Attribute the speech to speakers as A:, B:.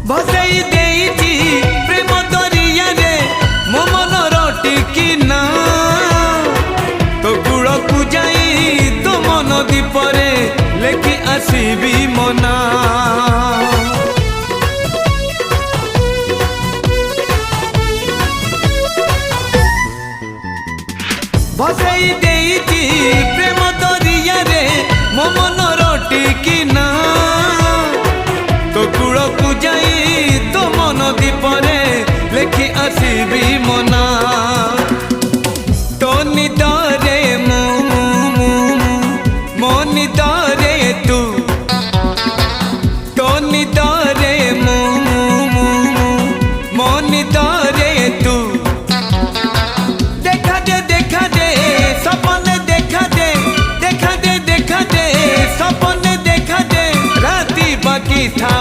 A: भसई देइची प्रेम दरिया रे मो मनर टिकिना तो कूल को जाई तो मन दीपरे लेखि आसीबी मना भसई देइची प्रेम दरिया रे मो मनर टिकिना तो कूल को जाई तो मन दीपरे लेखि आसीबी मना तो निदरे मो निदरे तू तो निदरे मो निदरे तू देखा दे सपने देखा दे सपने देखा दे राती बाकी था